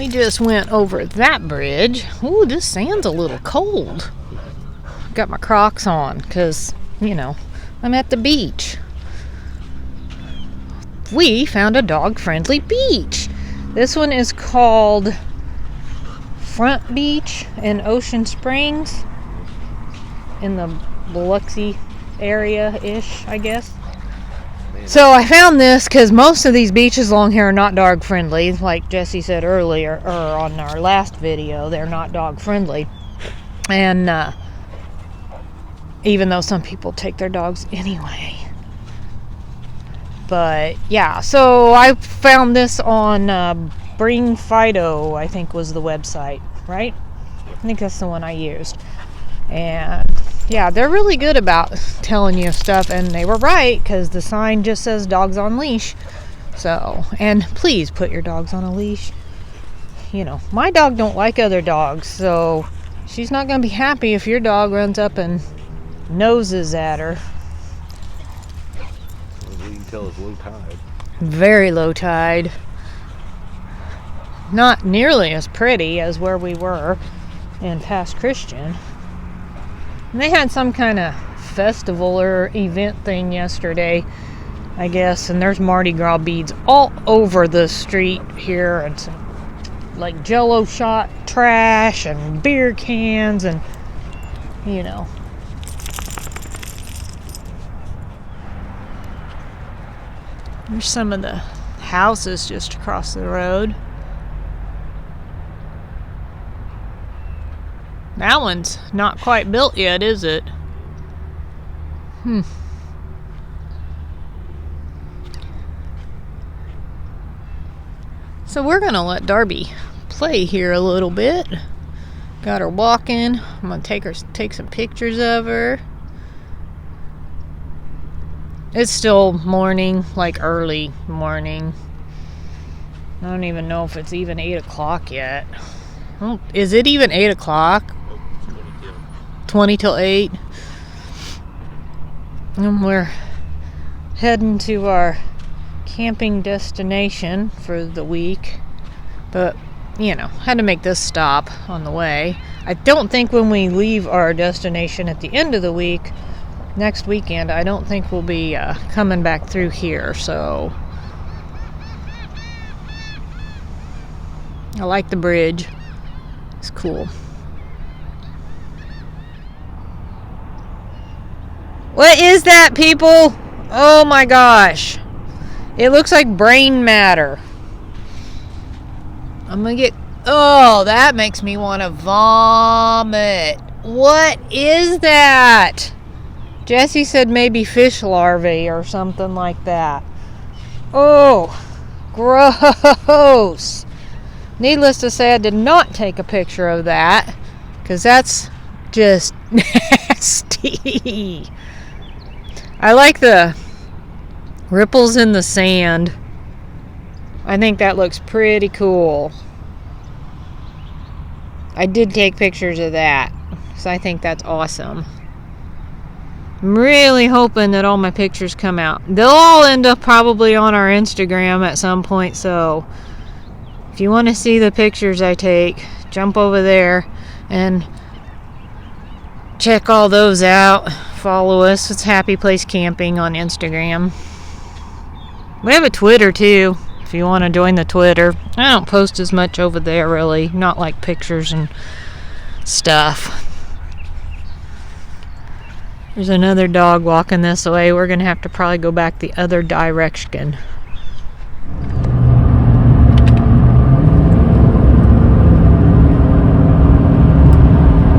We just went over that bridge. Ooh, this sand's a little cold. Got my Crocs on because, you know, I'm at the beach. We found a dog-friendly beach. This one is called Front Beach in Ocean Springs in the Biloxi area-ish, I guess. So I found this because most of these beaches along here are not dog friendly. Like Jesse said earlier, or on our last video, they're not dog friendly. And even though some people take their dogs anyway. But yeah, so I found this on Bring Fido, I think was the website, right? I think that's the one I used. And yeah, they're really good about telling you stuff, and they were right because the sign just says dogs on leash. So, and please put your dogs on a leash. You know, my dog don't like other dogs, so she's not going to be happy if your dog runs up and noses at her. Well, you can tell it's low tide. Very low tide. Not nearly as pretty as where we were in Pass Christian. And they had some kind of festival or event thing yesterday, I guess, and there's Mardi Gras beads all over the street here, and some like Jello shot trash and beer cans, and you know. There's some of the houses just across the road. That one's not quite built yet, is it? So we're gonna let Darby play here a little bit. Got her walking. I'm gonna take some pictures of her. It's still morning, like early morning. I don't even know if it's even 8 o'clock yet. Oh, is it even 8 o'clock? 20 till 8. And we're heading to our camping destination for the week. But, you know, had to make this stop on the way. I don't think when we leave our destination at the end of the week, next weekend, I don't think we'll be coming back through here. So, I like the bridge. It's cool. What is that, people? Oh my gosh. It looks like brain matter. I'm gonna get... Oh, that makes me want to vomit. What is that? Jesse said maybe fish larvae or something like that. Oh, gross. Needless to say, I did not take a picture of that, because that's just nasty. I like the ripples in the sand. I think that looks pretty cool. I did take pictures of that, so I think that's awesome. I'm really hoping that all my pictures come out. They'll all end up probably on our Instagram at some point, so if you want to see the pictures I take, jump over there and check all those out. Follow us. It's Happy Place Camping on Instagram. We have a Twitter too, if you want to join the Twitter. I don't post as much over there, really. Not like pictures and stuff. There's another dog walking this way. We're going to have to probably go back the other direction.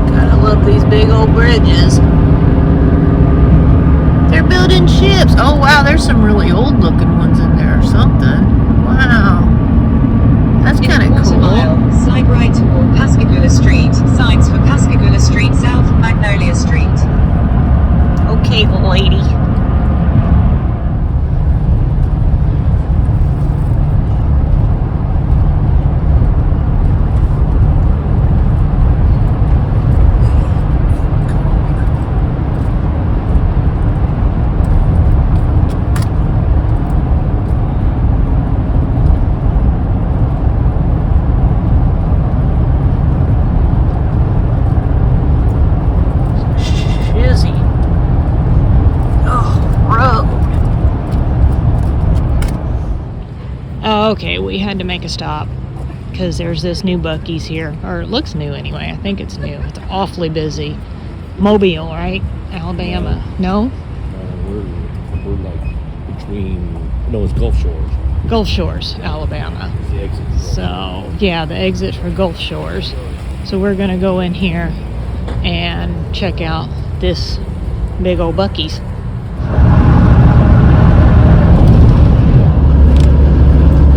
Gotta love these big old bridges. They're building ships. Oh wow, there's some really old looking ones in there or something. Wow. That's kind of cool. Mile, side right toward Pascagoula Street. Signs for Pascagoula Street, South Magnolia Street. Okay, lady. Oh, okay, we had to make a stop because there's this new Buc-ee's here, or it looks new anyway. I think it's new. It's awfully busy. Mobile, right? Alabama. No? We're like between. No, it's Gulf Shores. Gulf Shores, Alabama. It's the exit. So, yeah, the exit for Gulf Shores. So we're going to go in here and check out this big old Buc-ee's.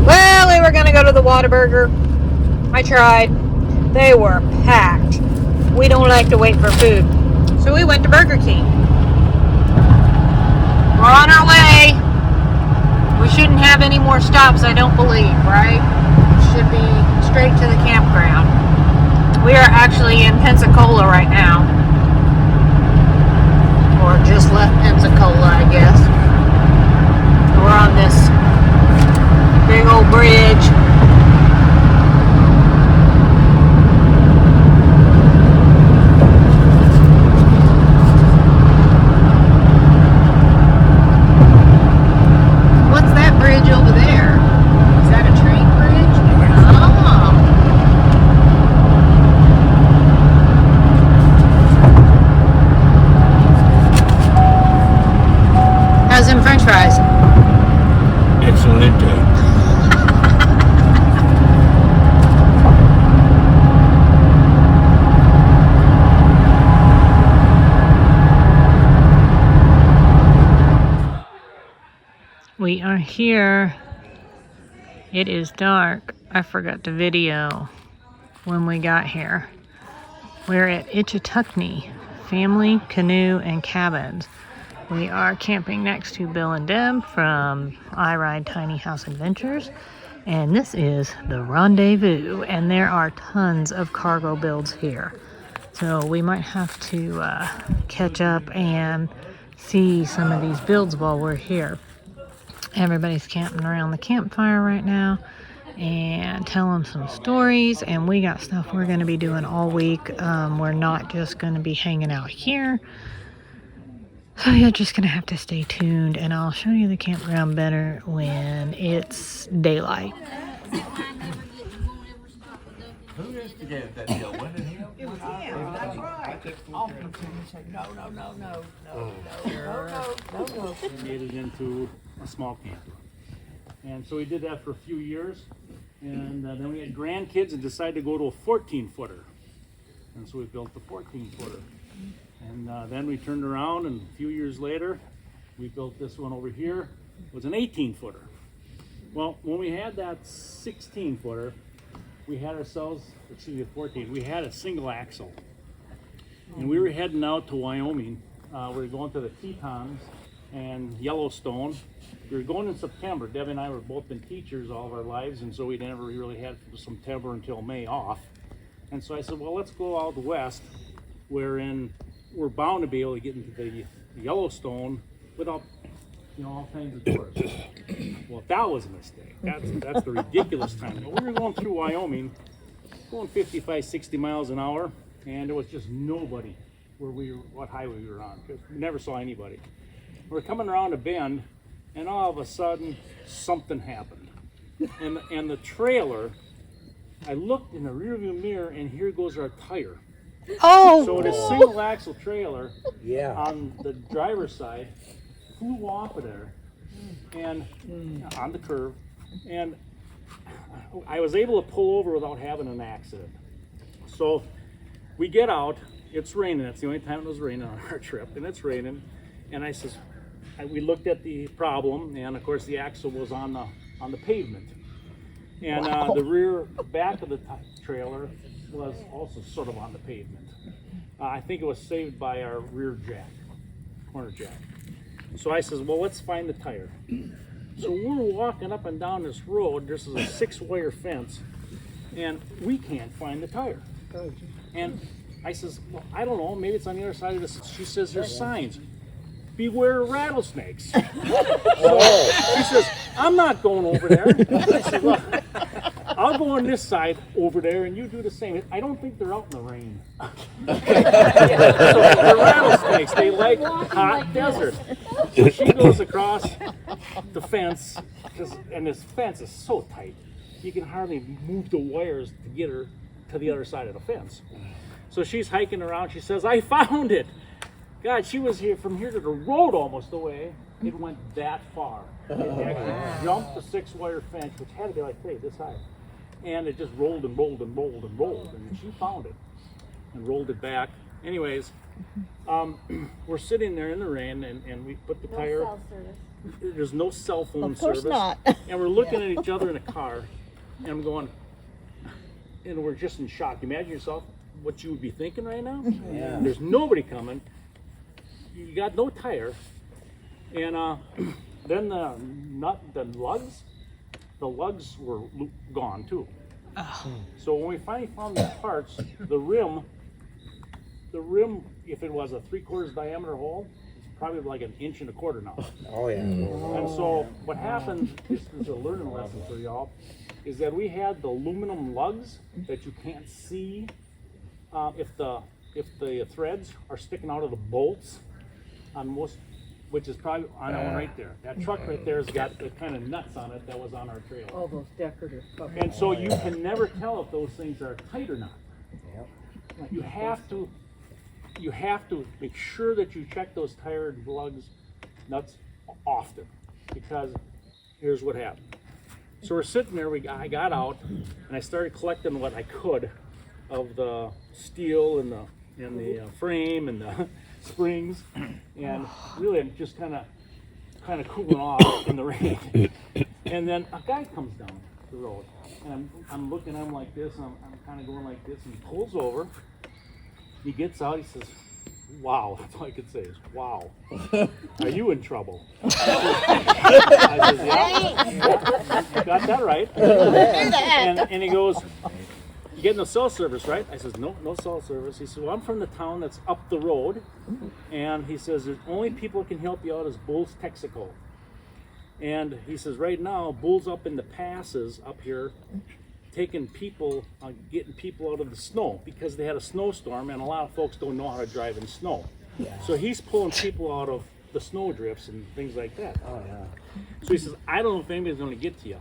Well, we were going to go to the Whataburger. I tried. They were packed. We don't like to wait for food. So we went to Burger King. We're on our way. We shouldn't have any more stops, I don't believe, right? Should be straight to the campground. We are actually in Pensacola right now. Or just left Pensacola, I guess. We're on this big old bridge. Fries. Excellent. We are here. It is dark. I forgot to video when we got here. We're at Ichetucknee Family Canoe and Cabins. We are camping next to Bill and Deb from I Ride Tiny House Adventures. And this is the Rendezvous. And there are tons of cargo builds here. So we might have to catch up and see some of these builds while we're here. Everybody's camping around the campfire right now and telling some stories. And we got stuff we're going to be doing all week. We're not just going to be hanging out here. So you're just going to have to stay tuned, and I'll show you the campground better when it's daylight. Who instigated that deal? When did he? It was him. That's right. Often he said, no. And made it into a small camper. And so we did that for a few years. And then we had grandkids and decided to go to a 14-footer. And so we built the 14-footer. And then we turned around, and a few years later, we built this one over here. It was an 18-footer. Well, when we had that 16-footer, we had ourselves, a 14, we had a single axle. And we were heading out to Wyoming. We were going to the Tetons and Yellowstone. We were going in September. Deb and I were both been teachers all of our lives, and so we never really had from September until May off. And so I said, well, let's go out west, wherein we're bound to be able to get into the Yellowstone without, all kinds of tourists. Well, that was a mistake. That's the ridiculous time. But we were going through Wyoming, going 55, 60 miles an hour, and there was just nobody what highway we were on. We never saw anybody. We're coming around a bend, and all of a sudden, something happened. And the trailer, I looked in the rearview mirror, and here goes our tire. Oh! So this single axle trailer on the driver's side flew off of there and on the curve, and I was able to pull over without having an accident. So we get out, it's raining, that's the only time it was raining on our trip, and it's raining, and I says, we looked at the problem, and of course the axle was on the pavement, and the rear back of the trailer was also sort of on the pavement. I think it was saved by our rear jack, corner jack. So I says, well, let's find the tire. So we're walking up and down this road. This is a 6-wire fence, and we can't find the tire. And I says, well, I don't know, maybe it's on the other side of this. She says, there's signs. Beware rattlesnakes. So she says, I'm not going over there. I said, look, I'll go on this side over there and you do the same. I don't think they're out in the rain. So they're rattlesnakes. They like hot desert. So she goes across the fence and this fence is so tight, you can hardly move the wires to get her to the other side of the fence. So she's hiking around. She says, "I found it." God, she was here from here to the road almost the way. It went that far. It actually jumped the 6-wire fence, which had to be like, hey, this high. And it just rolled and rolled and rolled and rolled. And she found it and rolled it back. Anyways, we're sitting there in the rain, and we put the tire. Cell service. There's no cell phone Of course service. not. And we're looking at each other in a car, and I'm going, and we're just in shock. Imagine yourself what you would be thinking right now. Yeah. There's nobody coming. You got no tire, and then the lugs were gone too. So when we finally found the parts, the rim, if it was a 3/4 diameter hole, it's probably like 1.25 inches now. Oh yeah. And so what happened, this is a learning lesson for y'all, is that we had the aluminum lugs that you can't see if the threads are sticking out of the bolts on most, which is probably on that one right there. That truck right there has got the kind of nuts on it that was on our trailer. All those decorative. And so you can never tell if those things are tight or not. Yep. You have to make sure that you check those tire lugs nuts often, because here's what happened. So we're sitting there, I got out and I started collecting what I could of the steel and the frame and the springs, and really I'm just kind of cooling off in the rain. And then a guy comes down the road, and I'm looking at him like this, and I'm kind of going like this, and he pulls over. He gets out, he says, "Wow," that's all I could say is, "Wow, are you in trouble?" I says, "Yeah, you got that right." And he goes, "You getting no cell service, right?" I says, "No, no cell service." He says, "Well, I'm from the town that's up the road," and he says, "The only people that can help you out is Bulls Texaco." And he says, "Right now, Bulls up in the passes up here, taking people, getting people out of the snow, because they had a snowstorm, and a lot of folks don't know how to drive in snow. So he's pulling people out of the snow drifts and things like that." Oh yeah. So he says, "I don't know if anybody's going to get to you.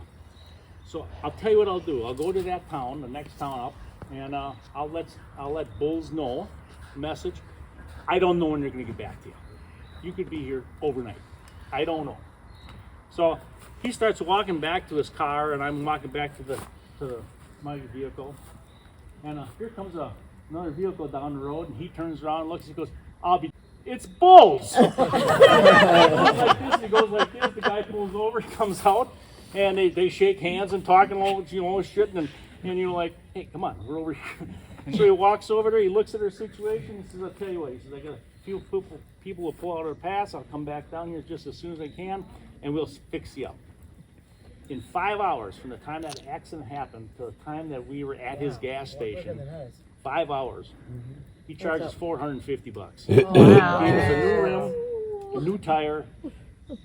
So I'll tell you what I'll do. I'll go to that town, the next town up, and I'll let Bulls know, message. I don't know when they're going to get back to you. You could be here overnight. I don't know." So he starts walking back to his car, and I'm walking back to my vehicle, and here comes another vehicle down the road, and he turns around and looks. He goes, "It's Bulls." He goes like this. The guy pulls over. He comes out. And they shake hands and talking all shit, and you're like, "Hey, come on, we're over here." So he walks over there, he looks at her situation, he says, "I'll tell you what," he says, "I got a few people will pull out of the pass. I'll come back down here just as soon as I can, and we'll fix you up." In 5 hours from the time that accident happened to the time that we were at his gas station, 5 hours, he charges $450. Wow. He was a new rim, a new tire,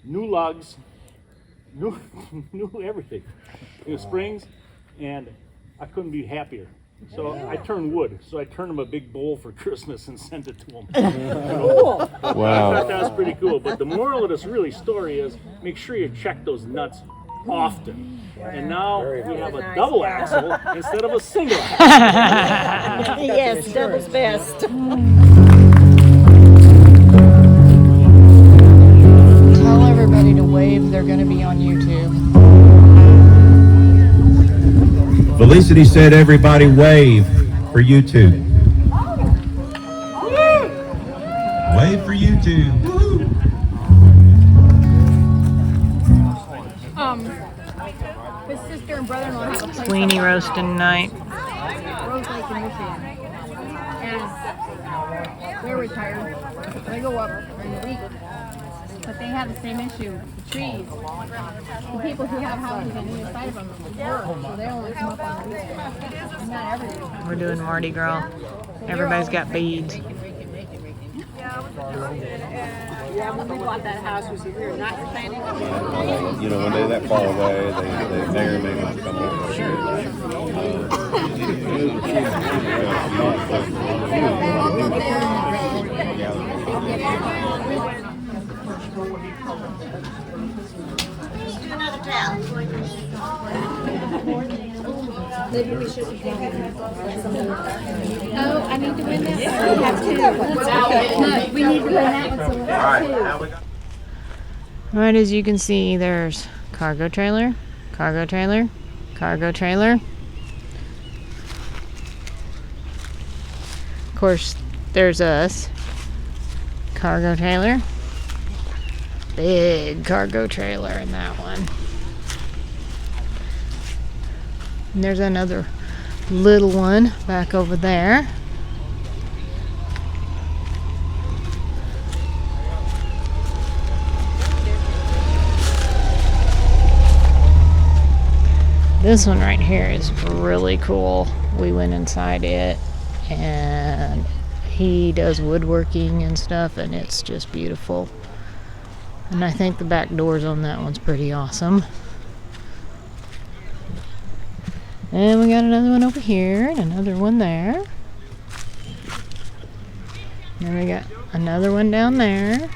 new lugs, new everything, new springs, and I couldn't be happier. So I turned wood. So I turned him a big bowl for Christmas and sent it to him. Cool. I thought that was pretty cool. But the moral of this really story is make sure you check those nuts often. And now we have a double axle instead of a single axle. Yes, double's best. Tell everybody to wave. They're going to be on YouTube. Felicity said, "Everybody wave for YouTube." Wave for YouTube. His sister and brother-in-law have a place Weenie roasting night. Rose Lake in Michigan. And they're retired. They go up during the week. But they have the same issue. The trees. The people who have houses on either side of them work, so they only come up on the weekend. Not everyone. We're doing Mardi Gras. Everybody's got beads. Yeah, when we bought that house, we said we were not planning on You know, when they're that far away, they may or may not come over. Let's do another towel. Oh, I need to win that one. We have two. No, we need to win that one, so we'll have two. Right, as you can see, there's cargo trailer, cargo trailer, cargo trailer. Of course, there's us. Cargo trailer. Big cargo trailer in that one. And there's another little one back over there. This one right here is really cool. We went inside it and he does woodworking and stuff, and it's just beautiful. And I think the back doors on that one's pretty awesome. And we got another one over here and another one there. And we got another one down there.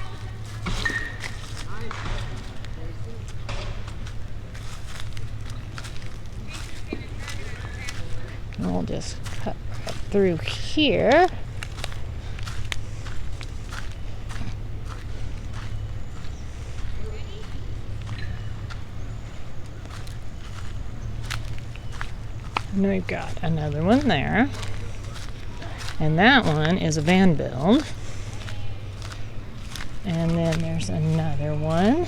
And we'll just cut through here. And we've got another one there. And that one is a van build. And then there's another one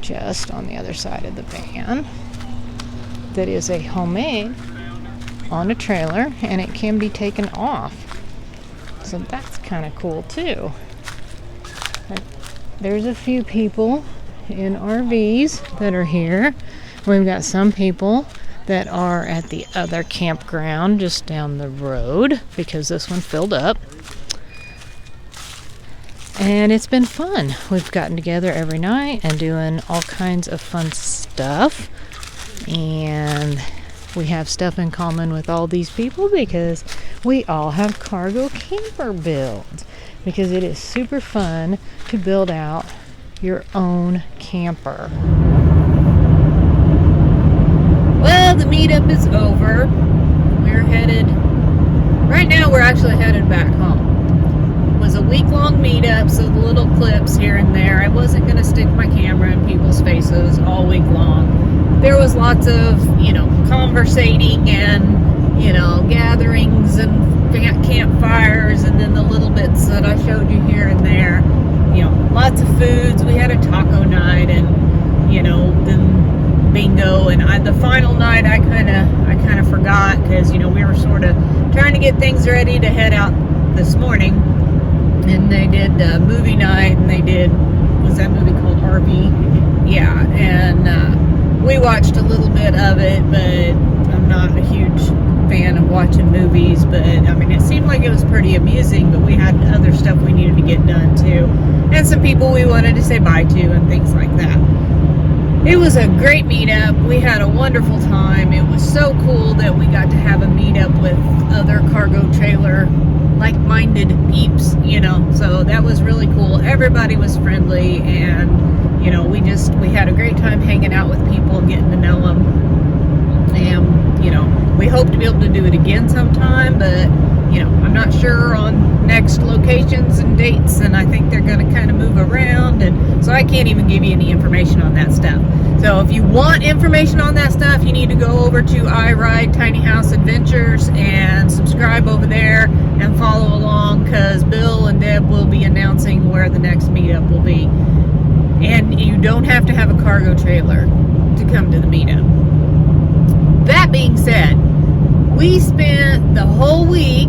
just on the other side of the van that is a homemade on a trailer, and it can be taken off. So that's kind of cool too. There's a few people in RVs that are here. We've got some people that are at the other campground just down the road because this one filled up. And it's been fun. We've gotten together every night and doing all kinds of fun stuff. And we have stuff in common with all these people because we all have cargo camper builds. Because it is super fun to build out your own camper. Well, the meetup is over. We're headed, right now we're actually headed back home. It was a week-long meetup, so the little clips here and there, I wasn't going to stick my camera in people's faces all week long. There was lots of, conversating and, gatherings and campfires, and then the little bits that I showed you here and there. Lots of foods. We had a taco night and, then bingo, and the final night I kind of forgot because we were sort of trying to get things ready to head out this morning, and they did movie night, and they did, was that movie called RV? Yeah, and we watched a little bit of it, but I'm not a huge fan of watching movies, but it seemed like it was pretty amusing, but we had other stuff we needed to get done too, and some people we wanted to say bye to and things like that. It was a great meetup. We had a wonderful time. It was so cool that we got to have a meetup with other cargo trailer like-minded peeps, so that was really cool. Everybody was friendly, and we had a great time hanging out with people and getting to know them. And we hope to be able to do it again sometime, but I'm not sure on next locations and dates, and I think they're going to kind of move around, and so I can't even give you any information on that stuff. So if you want information on that stuff, you need to go over to I Ride Tiny House Adventures and subscribe over there and follow along, because Bill and Deb will be announcing where the next meetup will be. And you don't have to have a cargo trailer to come to the meetup. That being said, we spent the whole week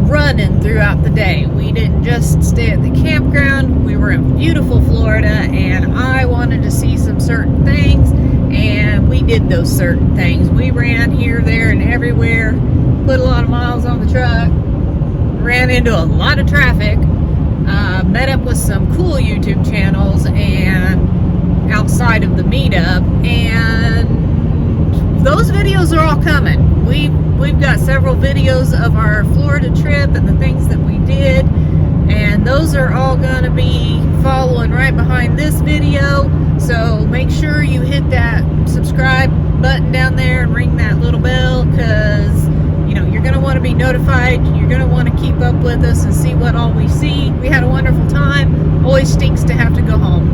running throughout the day. We didn't just stay at the campground. We were in beautiful Florida, and I wanted to see some certain things, and we did those certain things. We ran here, there, and everywhere, put a lot of miles on the truck, ran into a lot of traffic, met up with some cool YouTube channels and outside of the meetup, and those videos are all coming. We've got several videos of our Florida trip and the things that we did, and those are all going to be following right behind this video. So make sure you hit that subscribe button down there and ring that little bell, because you know you're going to want to be notified. You're going to want to keep up with us and see what all we see. We had a wonderful time. Always stinks to have to go home.